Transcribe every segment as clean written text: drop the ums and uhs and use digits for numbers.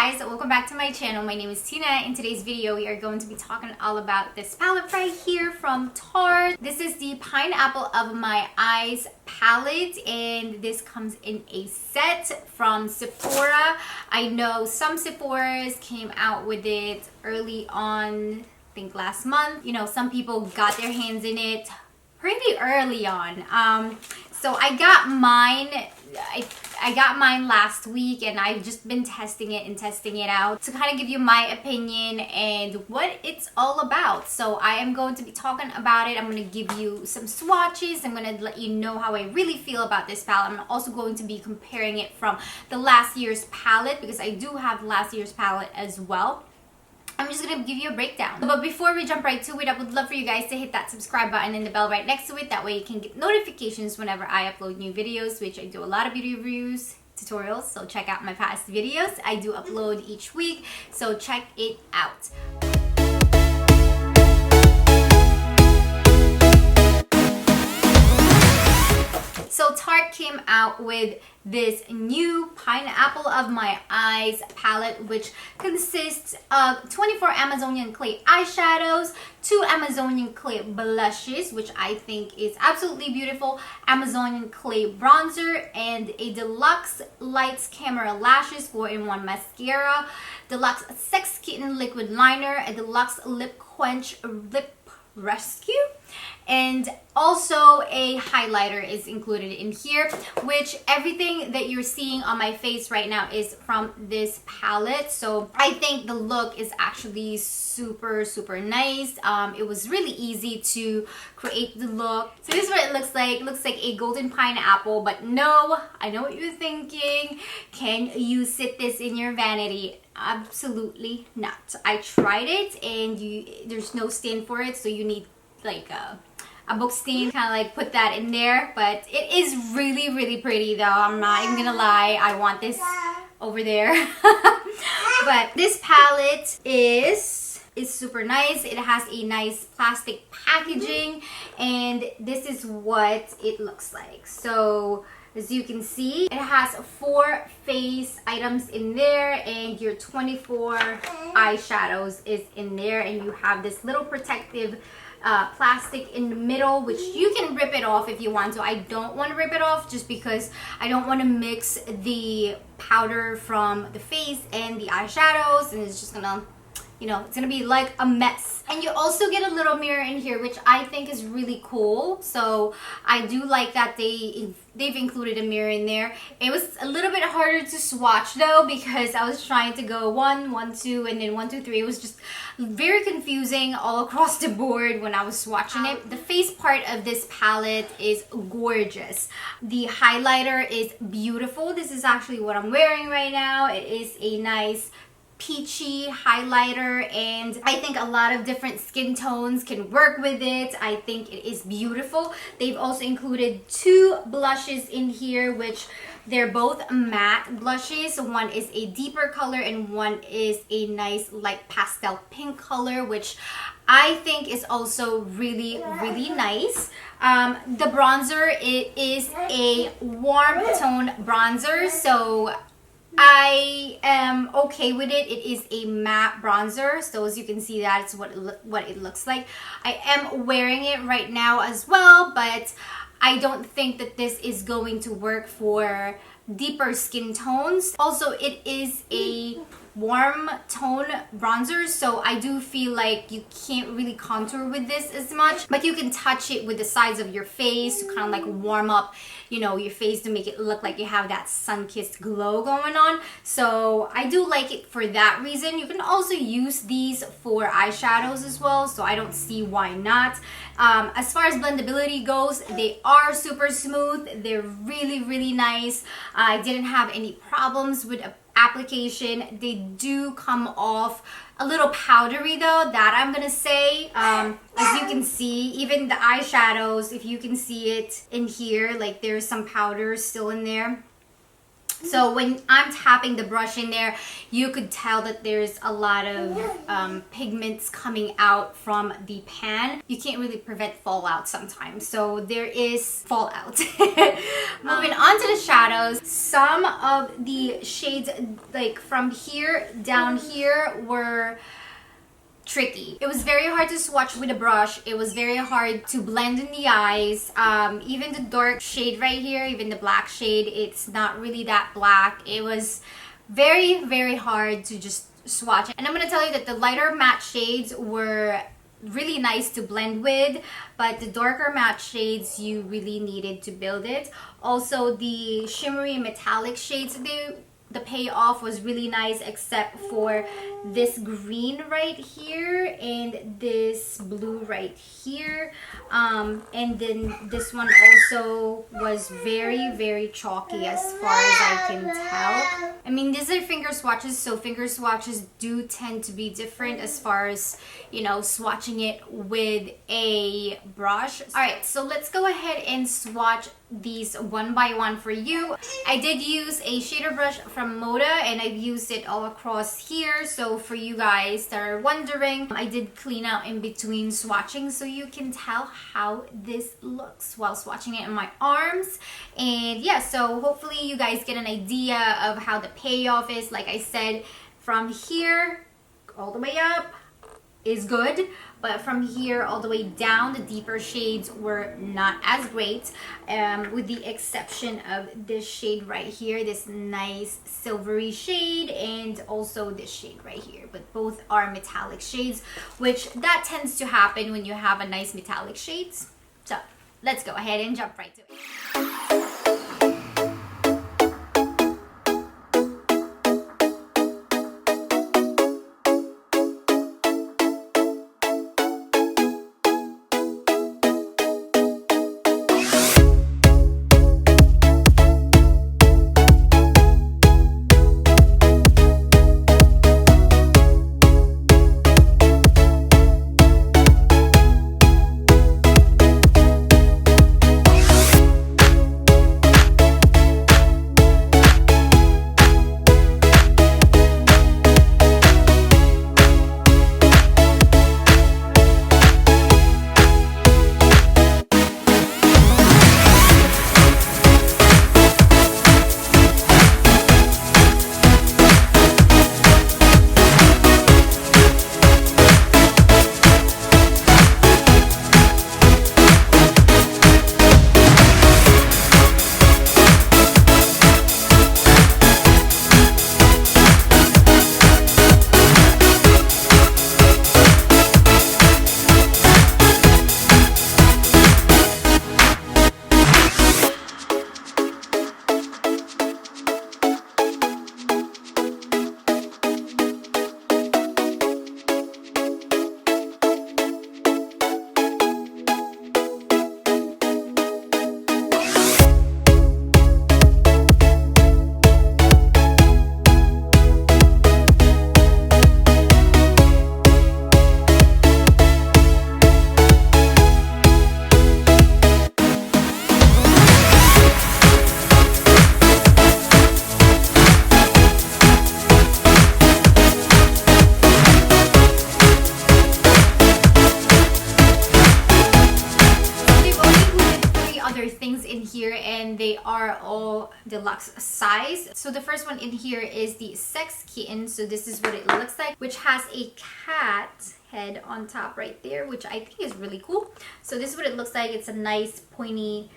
guys, welcome back to my channel. My name is Tina. In today's video we are going to be talking all about this palette right here from Tarte. This is the Pineapple of My Eyes palette, and this comes in a set from Sephora. I know some Sephoras came out with it early on, I think last month. You know, some people got their hands in it pretty early on. So I got mine. I got mine last week, and I've just been testing it out to kind of give you my opinion and what it's all about. So I am going to be talking about it. I'm going to give you some swatches. I'm going to let you know how I really feel about this palette. I'm also going to be comparing it from the last year's palette, because I do have last year's palette as well. I'm just gonna give you a breakdown. But before we jump right to it, I would love for you guys to hit that subscribe button and the bell right next to it. That way you can get notifications whenever I upload new videos, which I do a lot of beauty reviews, tutorials, so check out my past videos. I do upload each week, so check it out. So Tarte came out with this new Pineapple of My Eyes palette, which consists of 24 Amazonian clay eyeshadows, 2 Amazonian clay blushes, which I think is absolutely beautiful, Amazonian clay bronzer, and a deluxe lights camera lashes 4-in-1 mascara, deluxe sex kitten liquid liner, a deluxe lip quench lip rescue, and also a highlighter is included in here, which everything that you're seeing on my face right now is from this palette. So I think the look is actually super nice. It was really easy to create the look. So this is what it looks like. It looks like a golden pineapple, but no, I know what you're thinking. Can you sit this in your vanity? Absolutely not. I tried it, and there's no stand for it, so you need like a book stand, kind of like put that in there. But it is really pretty though. I'm not even gonna lie, I want this over there. But this palette is super nice. It has a nice plastic packaging, and this is what it looks like. So as you can see, it has 4 face items in there, and your 24 eyeshadows is in there, and you have this little protective plastic in the middle, which you can rip it off if you want to. I don't want to rip it off just because I don't want to mix the powder from the face and the eyeshadows, and it's just gonna, you know, it's gonna be like a mess. And you also get a little mirror in here, which I think is really cool. So I do like that they've included a mirror in there. It was a little bit harder to swatch though, because I was trying to go 1, 1, 2, and then 1, 2, 3. It was just very confusing all across the board when I was swatching it. The face part of this palette is gorgeous. The highlighter is beautiful. This is actually what I'm wearing right now. It is a nice peachy highlighter, and I think a lot of different skin tones can work with it. I think it is beautiful. They've also included 2 blushes in here, which they're both matte blushes. One is a deeper color and one is a nice light pastel pink color, which I think is also really nice. The bronzer, it is a warm tone bronzer, so I am okay with it. It is a matte bronzer, so as you can see, that's what it looks like. I am wearing it right now as well, but I don't think that this is going to work for deeper skin tones. Also, it is a warm tone bronzer, so I do feel like you can't really contour with this as much, but you can touch it with the sides of your face to kind of like warm up, you know, your face to make it look like you have that sun-kissed glow going on. So I do like it for that reason. You can also use these for eyeshadows as well, so I don't see why not. As far as blendability goes, they are super smooth. They're really nice. I didn't have any problems with application. They do come off a little powdery though, that I'm gonna say. As you can see, even the eyeshadows, if you can see it in here, like there's some powder still in there. So when I'm tapping the brush in there, you could tell that there's a lot of pigments coming out from the pan. You can't really prevent fallout sometimes, so there is fallout. Moving on to the shadows, some of the shades like from here down here were tricky. It was very hard to swatch with a brush. It was very hard to blend in the eyes. Even the dark shade right here, even the black shade, it's not really that black. It was very hard to just swatch. And I'm gonna tell you that the lighter matte shades were really nice to blend with, but the darker matte shades, you really needed to build it. Also, the shimmery metallic shades, the payoff was really nice, except for this green right here and this blue right here, and then this one also was very chalky as far as I can tell. I mean, these are finger swatches, so finger swatches do tend to be different as far as, you know, swatching it with a brush. All right, so let's go ahead and swatch these one by one for you. I did use a shader brush from Moda, and I've used it all across here. So for you guys that are wondering, I did clean out in between swatching so you can tell how this looks while swatching it in my arms. And yeah, so hopefully you guys get an idea of how the payoff is. Like I said, from here all the way up is good, but from here all the way down, the deeper shades were not as great, with the exception of this shade right here, this nice silvery shade, and also this shade right here. But both are metallic shades, which that tends to happen when you have a nice metallic shades. So let's go ahead and jump right to it. They are all deluxe size. So the first one in here is the Sex Kitten. So this is what it looks like, which has a cat head on top right there, which I think is really cool. So this is what it looks like. It's a nice pointy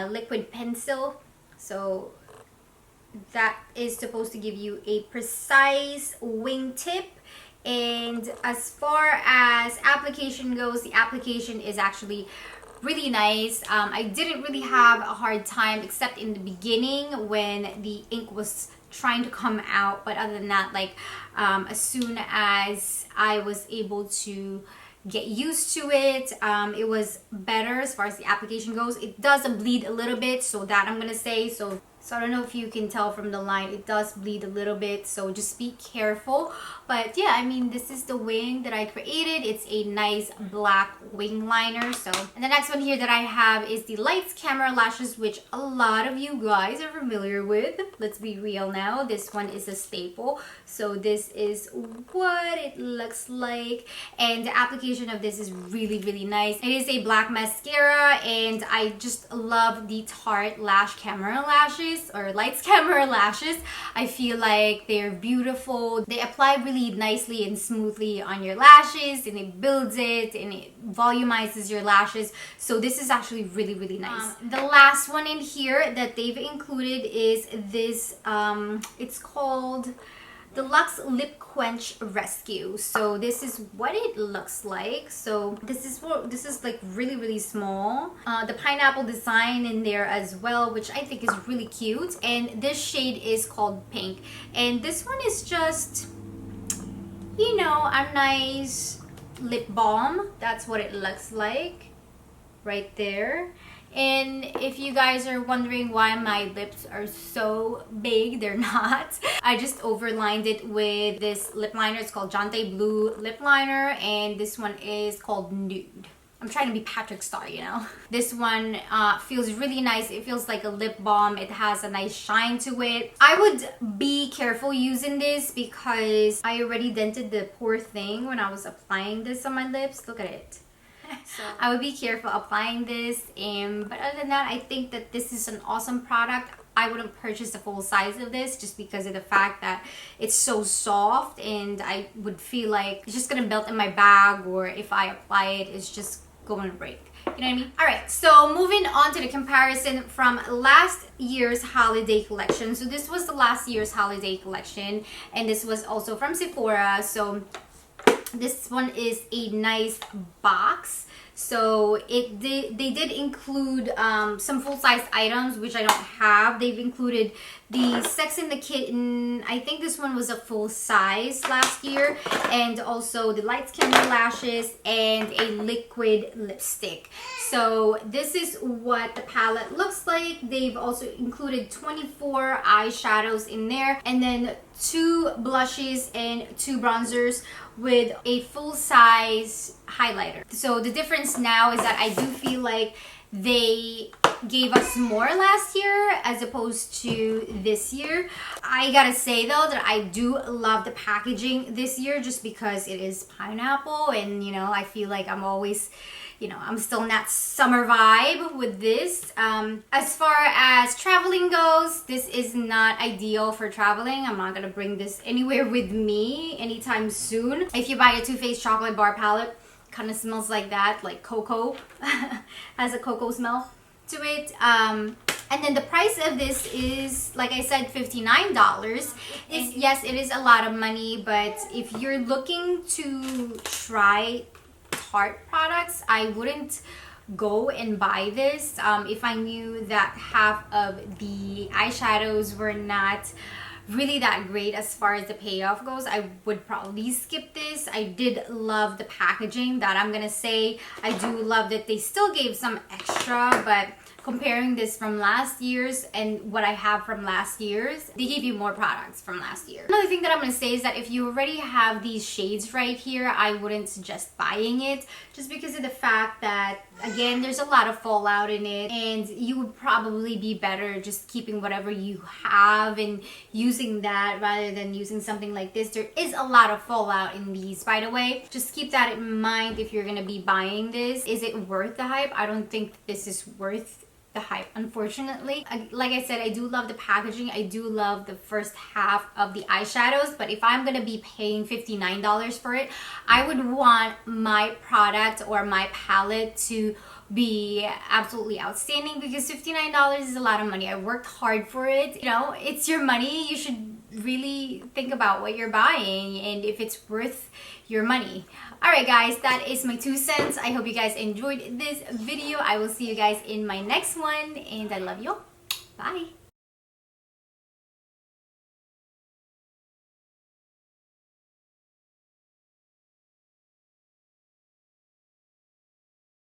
liquid pencil. So that is supposed to give you a precise wingtip. And as far as application goes, the application is actually really nice. I didn't really have a hard time except in the beginning when the ink was trying to come out, but other than that, like as soon as I was able to get used to it, it was better as far as the application goes. It does bleed a little bit, so that I'm gonna say, so So I don't know if you can tell from the line, it does bleed a little bit, so just be careful. But yeah, I mean, this is the wing that I created. It's a nice black wing liner. So, and the next one here that I have is the Lights Camera Lashes, which a lot of you guys are familiar with. Let's be real now. This one is a staple. So this is what it looks like. And the application of this is really, really nice. It is a black mascara, and I just love the Tarte Lash Camera Lashes, or Lights Camera Lashes. I feel like they're beautiful. They apply really nicely and smoothly on your lashes, and it builds it and it volumizes your lashes. So this is actually really, really nice. The last one in here that they've included is this, it's called Deluxe Lip Quench Rescue. So this is what it looks like. So this is like really, really small. The pineapple design in there as well, which I think is really cute. And this shade is called Pink. And this one is just, you know, a nice lip balm. That's what it looks like right there. And if you guys are wondering why my lips are so big, they're not. I just overlined it with this lip liner. It's called Jante Blue lip liner, and this one is called Nude. I'm trying to be Patrick Star, you know. This one feels really nice. It feels like a lip balm. It has a nice shine to it. I would be careful using this because I already dented the poor thing when I was applying this on my lips. Look at it. So I would be careful applying this, but other than that, I think that this is an awesome product. I wouldn't purchase the full size of this just because of the fact that it's so soft, and I would feel like it's just gonna melt in my bag, or if I apply it, it's just going to break. You know what I mean? Alright, so moving on to the comparison from last year's holiday collection. So this was the last year's holiday collection, and this was also from Sephora. So this one is a nice box. So they did include some full-size items, which I don't have. They've included the Sex and the Kitten. I think this one was a full size last year. And also the Lights Camera Lashes and a liquid lipstick. So this is what the palette looks like. They've also included 24 eyeshadows in there. And then 2 blushes and 2 bronzers with a full-size highlighter. So the difference now is that I do feel like they gave us more last year as opposed to this year. I gotta say though that I do love the packaging this year just because it is pineapple, and you know, I feel like I'm always, you know, I'm still in that summer vibe with this. As far as traveling goes, this is not ideal for traveling. I'm not gonna bring this anywhere with me anytime soon. If you buy a Too Faced chocolate bar palette, kind of smells like that, like cocoa. Has a cocoa smell to it. And then the price of this is, like I said, $59. Yes, it is a lot of money, but if you're looking to try Tarte products, I wouldn't go and buy this. If I knew that half of the eyeshadows were not really that great as far as the payoff goes, I would probably skip this. I did love the packaging, that I'm gonna say. I do love that they still gave some extra, but comparing this from last year's and what I have from last year's, they gave you more products from last year. Another thing that I'm going to say is that if you already have these shades right here, I wouldn't suggest buying it just because of the fact that, again, there's a lot of fallout in it, and you would probably be better just keeping whatever you have and using that rather than using something like this. There is a lot of fallout in these, by the way. Just keep that in mind if you're going to be buying this. Is it worth the hype? I don't think this is worth the hype, unfortunately. Like I said, I do love the packaging. I do love the first half of the eyeshadows, but if I'm gonna be paying $59 for it, I would want my product or my palette to be absolutely outstanding, because $59 is a lot of money. I worked hard for it. You know, it's your money. You should really think about what you're buying and if it's worth your money. Alright guys, that is my 2 cents. I hope you guys enjoyed this video. I will see you guys in my next one, and I love you all. Bye.